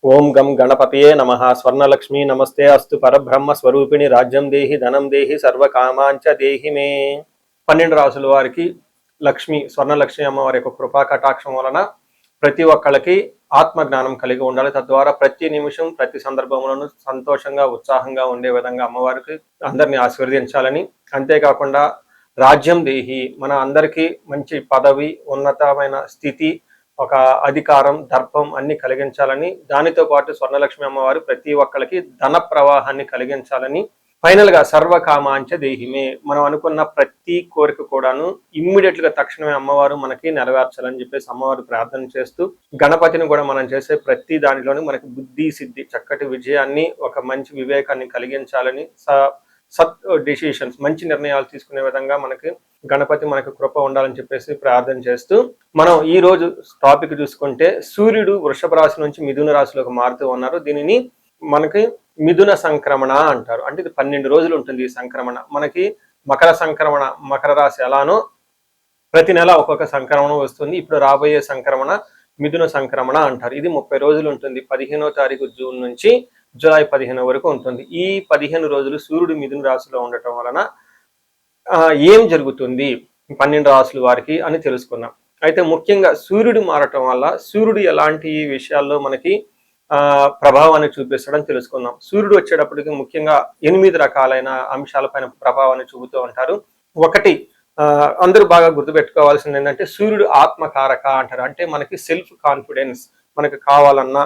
ఓం గం గణపతయే నమః. స్వర్ణలక్ష్మి నమస్తే అస్తు. పరబ్రహ్మ స్వరూపిణి రాజ్యం దేహి ధనం దేహి సర్వకామాంచ దేహి మే. 12 రాసుల వారికి లక్ష్మి స్వర్ణలక్ష్మి అమ్మవారి యొక్క కృపా కటాక్షం వలన ప్రతి ఒక్కళ్ళకి ఆత్మజ్ఞానం కలిగి ఉండాలి. తద్వారా ప్రతి నిమిషం ప్రతి సందర్భంలోనూ సంతోషంగా ఉత్సాహంగా ఉండే విధంగా అమ్మవారికి అందరినీ ఆశీర్వదించాలని, అంతేకాకుండా రాజ్యం దేహి మన అందరికీ మంచి పదవి, ఉన్నతమైన స్థితి, ఒక అధికారం, దర్పం అన్ని కలిగించాలని, దానితో పాటు స్వర్ణలక్ష్మి అమ్మవారు ప్రతి ఒక్కరికి ధన ప్రవాహాన్ని కలిగించాలని, ఫైనల్ గా సర్వకామాంచ దేహిమే మనం అనుకున్న ప్రతి కోరిక కూడాను ఇమ్మీడియట్ గా తక్షణమే అమ్మవారు మనకి నెరవేర్చాలని చెప్పేసి అమ్మవారు ప్రార్థన చేస్తూ, గణపతిని కూడా మనం చేసే ప్రతి దానిలోని మనకి బుద్ధి సిద్ధి, చక్కటి విజయాన్ని, ఒక మంచి వివేకాన్ని కలిగించాలని, సత్ డిసిషన్స్ మంచి నిర్ణయాలు తీసుకునే విధంగా మనకి గణపతి మనకు కృప ఉండాలని చెప్పేసి ప్రార్థన చేస్తూ, మనం ఈ రోజు టాపిక్ చూసుకుంటే సూర్యుడు వృషభ రాశి నుంచి మిథున రాశిలోకి మారుతూ ఉన్నారు. దీనిని మనకి మిథున సంక్రమణ అంటారు. అంటే ఇది 12 రోజులు ఉంటుంది ఈ సంక్రమణ. మనకి మకర సంక్రమణ, మకర రాశి ఎలానో ప్రతి నెల ఒక్కొక్క సంక్రమణ వస్తుంది. ఇప్పుడు రాబోయే సంక్రమణ మిథున సంక్రమణ అంటారు. ఇది 30 రోజులు ఉంటుంది. 15వ తారీఖు జూన్ నుంచి జూలై 15 వరకు ఉంటుంది. ఈ 15 రోజులు సూర్యుడు మిథున రాశిలో ఉండటం వలన ఏం జరుగుతుంది 12 రాశుల వారికి అని తెలుసుకున్నాం. అయితే ముఖ్యంగా సూర్యుడు మారటం వల్ల సూర్యుడు ఎలాంటి విషయాల్లో మనకి ప్రభావాన్ని చూపిస్తాడని తెలుసుకుందాం. సూర్యుడు వచ్చేటప్పటికి ముఖ్యంగా 8 రకాలైన అంశాలపైన ప్రభావాన్ని చూపుతూ ఉంటారు. ఒకటి, అందరూ బాగా గుర్తుపెట్టుకోవాల్సింది ఏంటంటే సూర్యుడు ఆత్మకారక అంటారు. అంటే మనకి సెల్ఫ్ కాన్ఫిడెన్స్, మనకి కావాలన్నా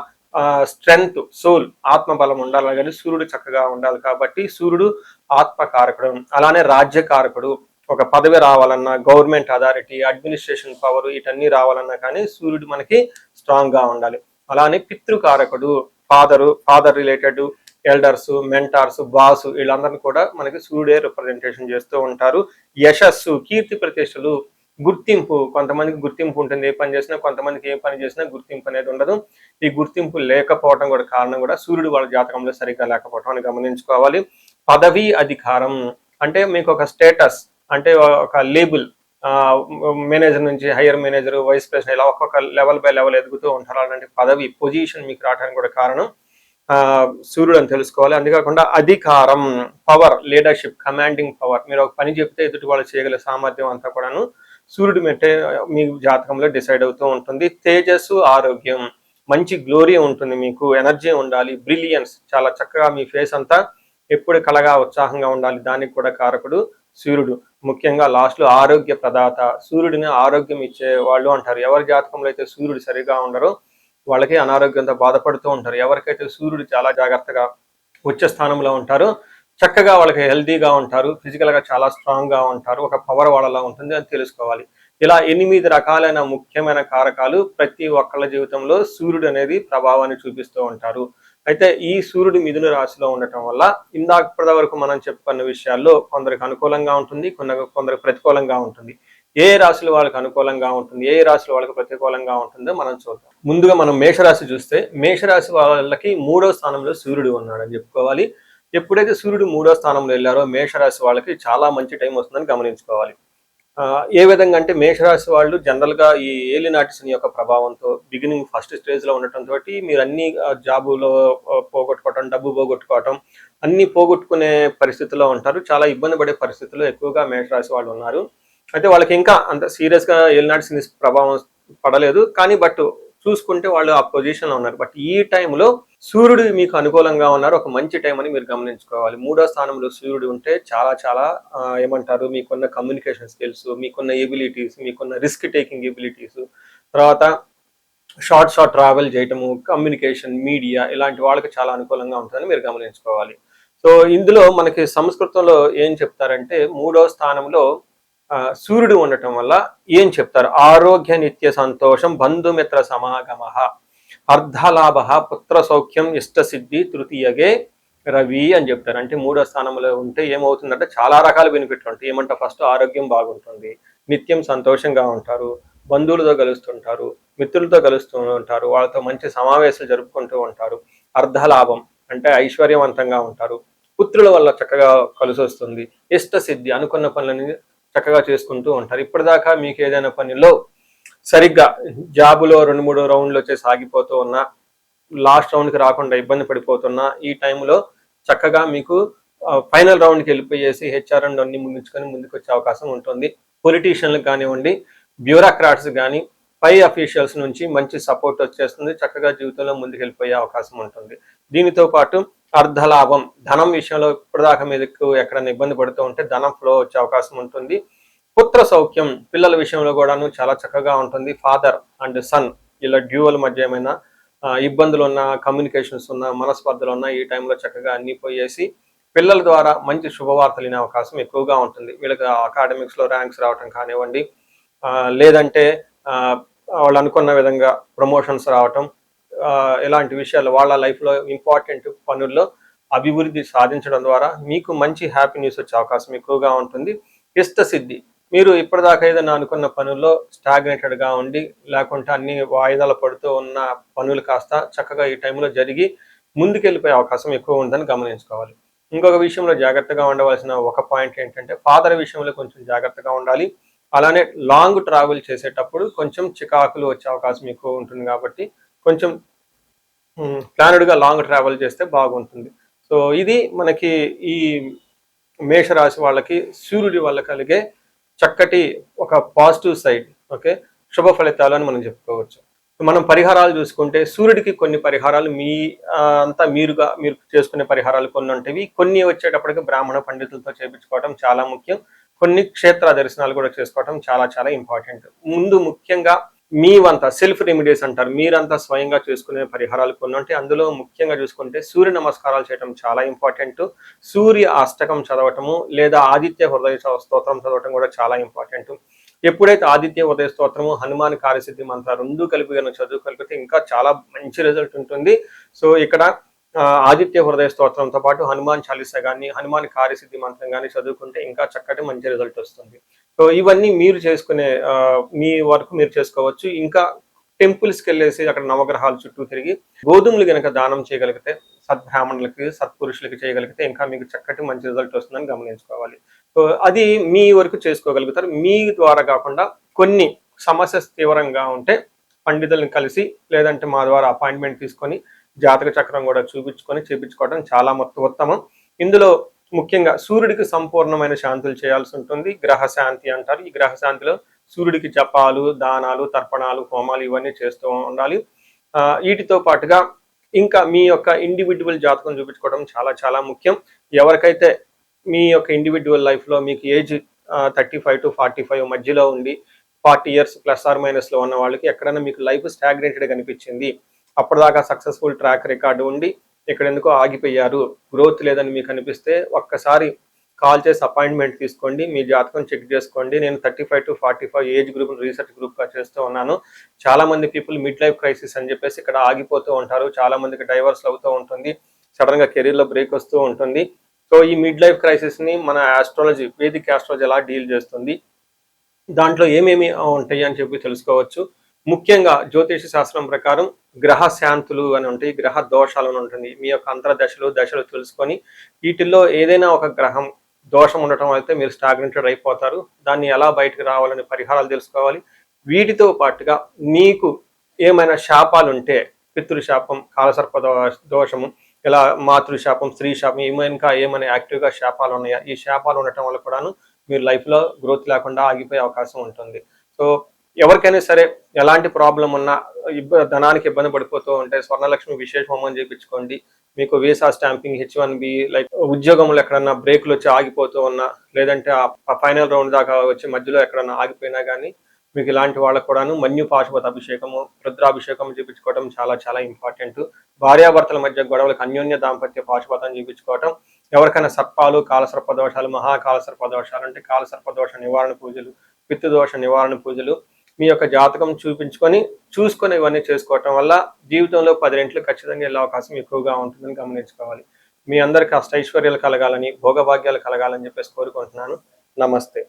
స్ట్రెంగ్త్, సోల్, ఆత్మబలం ఉండాలి కానీ సూర్యుడు చక్కగా ఉండాలి. కాబట్టి సూర్యుడు ఆత్మకారకుడు. అలానే రాజ్యకారకుడు, ఒక పదవి రావాలన్నా, గవర్నమెంట్ అథారిటీ, అడ్మినిస్ట్రేషన్ పవర్, వీటన్నీ రావాలన్నా కానీ సూర్యుడు మనకి స్ట్రాంగ్ గా ఉండాలి. అలానే పితృకారకుడు, father related elders, mentors, boss, వీళ్ళందరినీ కూడా మనకి సూర్యుడే రిప్రజెంటేషన్ చేస్తూ ఉంటారు. యశస్సు, కీర్తి ప్రతిష్టలు, గుర్తింపు, కొంతమందికి గుర్తింపు ఉంటుంది ఏ పని చేసినా, కొంతమందికి ఏ పని చేసినా గుర్తింపు అనేది ఉండదు. ఈ గుర్తింపు లేకపోవడం కూడా కారణం కూడా సూర్యుడు వాళ్ళ జాతకంలో సరిగ్గా లేకపోవడం అని గమనించుకోవాలి. పదవి, అధికారం అంటే మీకు ఒక స్టేటస్, అంటే ఒక లేబుల్, మేనేజర్ నుంచి హైయర్ మేనేజర్, వైస్ ప్రెసిడెంట్, ఇలా ఒక్కొక్క లెవెల్ బై లెవెల్ ఎదుగుతూ ఉంటారు. అలాంటి పదవి, పొజిషన్ మీకు రావడానికి కూడా కారణం సూర్యుడు అని తెలుసుకోవాలి. అంతేకాకుండా అధికారం, పవర్, లీడర్షిప్, కమాండింగ్ పవర్, మీరు ఒక పని చెప్తే ఎదుటి వాళ్ళు చేయగల సామర్థ్యం అంతా కూడాను సూర్యుడు మెట్టే మీ జాతకంలో డిసైడ్ అవుతూ ఉంటుంది. తేజస్సు, ఆరోగ్యం, మంచి గ్లోరీ ఉంటుంది, మీకు ఎనర్జీ ఉండాలి, బ్రిలియన్స్, చాలా చక్కగా మీ ఫేస్ అంతా ఎప్పుడు కలగా ఉత్సాహంగా ఉండాలి, దానికి కూడా కారకుడు సూర్యుడు. ముఖ్యంగా లాస్ట్ లో ఆరోగ్య ప్రదాత, సూర్యుడిని ఆరోగ్యం ఇచ్చే వాళ్ళు అంటారు. ఎవరి జాతకంలో అయితే సూర్యుడు సరిగా ఉండరో వాళ్ళకి అనారోగ్యంతో బాధపడుతూ ఉంటారు. ఎవరికైతే సూర్యుడు చాలా జాగ్రత్తగా ఉచ్చ స్థానంలో ఉంటారో చక్కగా వాళ్ళకి హెల్తీగా ఉంటారు, ఫిజికల్ గా చాలా స్ట్రాంగ్ గా ఉంటారు, ఒక పవర్ వాళ్ళలా ఉంటుంది అని తెలుసుకోవాలి. ఇలా 8 రకాలైన ముఖ్యమైన కారకాలు ప్రతి ఒక్కళ్ళ జీవితంలో సూర్యుడు అనేది ప్రభావాన్ని చూపిస్తూ ఉంటారు. అయితే ఈ సూర్యుడు మిథున రాశిలో ఉండటం వల్ల ఇందాక వరకు మనం చెప్పుకున్న విషయాల్లో కొందరికి అనుకూలంగా ఉంటుంది, కొందరికి ప్రతికూలంగా ఉంటుంది. ఏ రాశులు వాళ్ళకి అనుకూలంగా ఉంటుంది, ఏ రాశులు వాళ్ళకి ప్రతికూలంగా ఉంటుందో మనం చూద్దాం. ముందుగా మనం మేషరాశి చూస్తే, మేషరాశి వాళ్ళకి 3వ స్థానంలో సూర్యుడు ఉన్నాడని చెప్పుకోవాలి. ఎప్పుడైతే సూర్యుడు 3వ స్థానంలో వెళ్ళారో మేషరాశి వాళ్ళకి చాలా మంచి టైం వస్తుందని గమనించుకోవాలి. ఏ విధంగా అంటే మేషరాశి వాళ్ళు జనరల్ గా ఈ ఏలినాటి శని యొక్క ప్రభావంతో బిగినింగ్ ఫస్ట్ స్టేజ్ లో ఉండటంతో మీరు అన్ని జాబులో పోగొట్టుకోవటం, డబ్బు పోగొట్టుకోవటం, అన్ని పోగొట్టుకునే పరిస్థితిలో ఉంటారు. చాలా ఇబ్బంది పడే పరిస్థితుల్లో ఎక్కువగా మేషరాశి వాళ్ళు ఉన్నారు. అయితే వాళ్ళకి ఇంకా అంత సీరియస్ గా ఏలినాటి శని ప్రభావం పడలేదు, కానీ బట్ చూసుకుంటే వాళ్ళు ఆ పొజిషన్ లో ఉన్నారు. బట్ ఈ టైంలో సూర్యుడు మీకు అనుకూలంగా ఉన్నారు, ఒక మంచి టైం అని మీరు గమనించుకోవాలి. 3వ స్థానంలో సూర్యుడు ఉంటే చాలా చాలా ఏమంటారు, మీకున్న కమ్యూనికేషన్ స్కిల్స్, మీకున్న ఎబిలిటీస్, మీకున్న రిస్క్ టేకింగ్ ఎబిలిటీస్, తర్వాత షార్ట్ ట్రావెల్ చేయటము, కమ్యూనికేషన్, మీడియా, ఇలాంటి వాళ్ళకి చాలా అనుకూలంగా ఉంటుందని మీరు గమనించుకోవాలి. సో ఇందులో మనకి సంస్కృతంలో ఏం చెప్తారంటే 3వ స్థానంలో సూర్యుడు ఉండటం వల్ల ఏం చెప్తారు, ఆరోగ్య నిత్య సంతోషం, బంధుమిత్ర సమాగమ, అర్ధలాభ, పుత్ర సౌఖ్యం, ఇష్ట సిద్ధి, తృతీయగే రవి అని చెప్తారు. అంటే 3వ స్థానంలో ఉంటే ఏమవుతుందంటే చాలా రకాల బెనిఫిట్లు ఉంటాయి. ఏమంటే ఫస్ట్ ఆరోగ్యం బాగుంటుంది, నిత్యం సంతోషంగా ఉంటారు, బంధువులతో కలుస్తుంటారు, మిత్రులతో కలుస్తూ ఉంటారు, వాళ్ళతో మంచి సమావేశాలు జరుపుకుంటూ ఉంటారు. అర్ధలాభం అంటే ఐశ్వర్యవంతంగా ఉంటారు, పుత్రుల వల్ల చక్కగా కలిసి వస్తుంది, ఇష్ట సిద్ధి, అనుకున్న పనులని చక్కగా చేసుకుంటూ ఉంటారు. ఇప్పటిదాకా మీకు ఏదైనా పనిలో సరిగ్గా జాబులో 2-3 రౌండ్లు వచ్చేసి ఆగిపోతూ ఉన్నా, లాస్ట్ రౌండ్కి రాకుండా ఇబ్బంది పడిపోతున్నా ఈ టైంలో చక్కగా మీకు ఫైనల్ రౌండ్కి వెళ్ళిపోయేసి హెచ్ఆర్ అండ్ అన్ని ముందుకొని ముందుకు వచ్చే అవకాశం ఉంటుంది. పొలిటీషియన్లకు కానివ్వండి, బ్యూరోక్రాట్స్ కానీ పై అఫీషియల్స్ నుంచి మంచి సపోర్ట్ వచ్చేస్తుంది. చక్కగా జీవితంలో ముందుకు వెళ్ళిపోయే అవకాశం ఉంటుంది. దీనితో పాటు అర్ధలాభం, ధనం విషయంలో ఇప్పటిదాకా మీదకు ఎక్కడైనా ఇబ్బంది పడుతూ ఉంటే ధనం ఫ్లో వచ్చే అవకాశం ఉంటుంది. పుత్ర సౌఖ్యం, పిల్లల విషయంలో కూడాను చాలా చక్కగా ఉంటుంది. ఫాదర్ అండ్ సన్ ఇలా డ్యూవల్ మధ్య ఏమైనా ఇబ్బందులు ఉన్న, కమ్యూనికేషన్స్ ఉన్న, మనస్పర్ధలు ఉన్న ఈ టైంలో చక్కగా అన్ని పోయేసి పిల్లల ద్వారా మంచి శుభవార్తలు వినే అవకాశం ఎక్కువగా ఉంటుంది. వీళ్ళకి అకాడమిక్స్లో ర్యాంక్స్ రావటం కానివ్వండి, లేదంటే వాళ్ళు అనుకున్న విధంగా ప్రమోషన్స్ రావటం, ఇలాంటి విషయాలు వాళ్ళ లైఫ్లో ఇంపార్టెంట్ పనుల్లో అభివృద్ధి సాధించడం ద్వారా మీకు మంచి హ్యాపీ న్యూస్ వచ్చే అవకాశం ఎక్కువగా ఉంటుంది. ఇష్టసిద్ధి, మీరు ఇప్పటిదాకా ఏదైనా అనుకున్న పనుల్లో స్టాగ్నేటెడ్గా ఉండి లేకుంటే అన్ని వాయిదాలు పడుతూ ఉన్న పనులు కాస్త చక్కగా ఈ టైంలో జరిగి ముందుకెళ్ళిపోయే అవకాశం ఎక్కువ ఉందని గమనించుకోవాలి. ఇంకొక విషయంలో జాగ్రత్తగా ఉండవలసిన ఒక పాయింట్ ఏంటంటే ఫాదర్ విషయంలో కొంచెం జాగ్రత్తగా ఉండాలి. అలానే లాంగ్ ట్రావెల్ చేసేటప్పుడు కొంచెం చికాకులు వచ్చే అవకాశం ఎక్కువ ఉంటుంది కాబట్టి కొంచెం ప్లానెడ్గా లాంగ్ ట్రావెల్ చేస్తే బాగుంటుంది. సో ఇది మనకి ఈ మేషరాశి వాళ్ళకి సూర్యుడి వల్ల కలిగే చక్కటి ఒక పాజిటివ్ సైడ్. ఓకే, శుభ ఫలితాలు అని మనం చెప్పుకోవచ్చు. మనం పరిహారాలు చూసుకుంటే సూర్యుడికి కొన్ని పరిహారాలు మీరు చేసుకునే పరిహారాలు కొన్ని ఉంటాయి. కొన్ని వచ్చేటప్పటికి బ్రాహ్మణ పండితులతో చేయించుకోవడం చాలా ముఖ్యం. కొన్ని క్షేత్ర దర్శనాలు కూడా చేసుకోవడం చాలా చాలా ఇంపార్టెంట్. ముందు ముఖ్యంగా మీవంతా సెల్ఫ్ రెమెడీస్ అంటారు, మీరంతా స్వయంగా చేసుకునే పరిహారాలు కొన్ని ఉంటాయి. అందులో ముఖ్యంగా చూసుకుంటే సూర్య నమస్కారాలు చేయడం చాలా ఇంపార్టెంట్. సూర్య అష్టకం చదవటము లేదా ఆదిత్య హృదయ స్తోత్రం చదవటం కూడా చాలా ఇంపార్టెంట్. ఎప్పుడైతే ఆదిత్య ఉదయ స్తోత్రము, హనుమాన్ కార్యసిద్ధి మంత్ర రెండు కలిపి కనుక చదువుకలిపితే ఇంకా చాలా మంచి రిజల్ట్ ఉంటుంది. సో ఇక్కడ ఆదిత్య హృదయ స్తోత్రంతో పాటు హనుమాన్ చాలీసా కానీ, హనుమాన్ కార్యసిద్ధి మంత్రం కానీ చదువుకుంటే ఇంకా చక్కటి మంచి రిజల్ట్ వస్తుంది. సో ఇవన్నీ మీరు చేసుకునే మీ వరకు మీరు చేసుకోవచ్చు. ఇంకా టెంపుల్స్కి వెళ్ళేసి అక్కడ నవగ్రహాల చుట్టూ తిరిగి గోధుమలు కనుక దానం చేయగలిగితే, సద్బ్రాహ్మణులకి సత్పురుషులకి చేయగలిగితే ఇంకా మీకు చక్కటి మంచి రిజల్ట్ వస్తుందని గమనించుకోవాలి. సో అది మీ వరకు చేసుకోగలుగుతారు. మీ ద్వారా కాకుండా కొన్ని సమస్య తీవ్రంగా ఉంటే పండితులను కలిసి లేదంటే మా ద్వారా అపాయింట్మెంట్ తీసుకొని జాతక చక్రం కూడా చూపించుకొని చేపించుకోవడం చాలా ఉత్తమం. ఇందులో ముఖ్యంగా సూర్యుడికి సంపూర్ణమైన శాంతులు చేయాల్సి ఉంటుంది. గ్రహ శాంతి అంటారు. ఈ గ్రహ శాంతిలో సూర్యుడికి జపాలు, దానాలు, తర్పణాలు, హోమాలు ఇవన్నీ చేస్తూ ఉండాలి. వీటితో పాటుగా ఇంకా మీ యొక్క ఇండివిజువల్ జాతకం చూపించుకోవడం చాలా చాలా ముఖ్యం. ఎవరికైతే మీ యొక్క ఇండివిజువల్ లైఫ్లో మీకు ఏజ్ 35 to 45 మధ్యలో ఉండి 40 years +or- ఉన్న వాళ్ళకి ఎక్కడైనా మీకు లైఫ్ స్టాగ్నేటెడ్ కనిపించింది, అప్పటిదాకా సక్సెస్ఫుల్ ట్రాక్ రికార్డు ఉండి ఇక్కడ ఎందుకో ఆగిపోయారు, గ్రోత్ లేదని మీకు అనిపిస్తే ఒక్కసారి కాల్ చేసి అపాయింట్మెంట్ తీసుకోండి, మీ జాతకం చెక్ చేసుకోండి. నేను 35 to 45 ఏజ్ గ్రూప్ రీసెర్చ్ గ్రూప్గా చేస్తూ ఉన్నాను. చాలా మంది పీపుల్ మిడ్ లైఫ్ క్రైసిస్ అని చెప్పేసి ఇక్కడ ఆగిపోతూ ఉంటారు. చాలా మందికి డైవర్స్ అవుతూ ఉంటుంది, సడన్గా కెరీర్లో బ్రేక్ వస్తూ ఉంటుంది. సో ఈ మిడ్ లైఫ్ క్రైసిస్ని మన ఆస్ట్రాలజీ, వేదిక్ ఆస్ట్రాలజీ ఎలా డీల్ చేస్తుంది, దాంట్లో ఏమేమి ఉంటాయి అని చెప్పి తెలుసుకోవచ్చు. ముఖ్యంగా జ్యోతిష శాస్త్రం ప్రకారం గ్రహ శాంతులు అని ఉంటాయి, గ్రహ దోషాలు అని ఉంటుంది. మీ యొక్క దశలు తెలుసుకొని వీటిల్లో ఏదైనా ఒక గ్రహం దోషం ఉండటం అయితే మీరు స్టాగ్నెటెడ్ అయిపోతారు. దాన్ని ఎలా బయటకు రావాలని పరిహారాలు తెలుసుకోవాలి. వీటితో పాటుగా మీకు ఏమైనా శాపాలు ఉంటే పితృశాపం, కాలసర్ప దోషము, ఇలా మాతృశాపం, స్త్రీ శాపం, ఇంకా ఏమైనా యాక్టివ్గా శాపాలు ఉన్నాయా, ఈ శాపాలు ఉండటం వల్ల కూడాను మీరు లైఫ్లో గ్రోత్ లేకుండా ఆగిపోయే అవకాశం ఉంటుంది. సో ఎవరికైనా సరే ఎలాంటి ప్రాబ్లం ఉన్నా, ధనానికి ఇబ్బంది పడిపోతూ ఉంటే స్వర్ణలక్ష్మి విశేష హోమం చేయించుకోండి. మీకు వీసా స్టాంపింగ్, H1B, లైక్ ఉద్యోగంలో ఎక్కడన్నా బ్రేకులు వచ్చి ఆగిపోతూ ఉన్నా, లేదంటే ఆ ఫైనల్ రౌండ్ దాకా వచ్చి మధ్యలో ఎక్కడన్నా ఆగిపోయినా కానీ మీకు ఇలాంటి వాళ్ళకు కూడాను మన్యు పాశుపత అభిషేకము, రుద్రాభిషేకం చేయించుకోవడం చాలా చాలా ఇంపార్టెంట్. భార్యాభర్తల మధ్య గొడవలకు అన్యోన్య దాంపత్య పాశుపతం చేయించుకోవటం. ఎవరికైనా సర్పాలు, కాలసర్ప దోషాలు, మహాకాలసర్ప దోషాలు అంటే కాలసర్ప దోష నివారణ పూజలు, పితృదోష నివారణ పూజలు మీ యొక్క జాతకం చూసుకొని ఇవన్నీ చేసుకోవటం వల్ల జీవితంలో 10 రెట్లు ఖచ్చితంగా వెళ్ళే అవకాశం ఎక్కువగా ఉంటుందని గమనించుకోవాలి. మీ అందరికీ అష్టైశ్వర్యాలు కలగాలని, భోగభాగ్యాలు కలగాలని చెప్పేసి కోరుకుంటున్నాను. నమస్తే.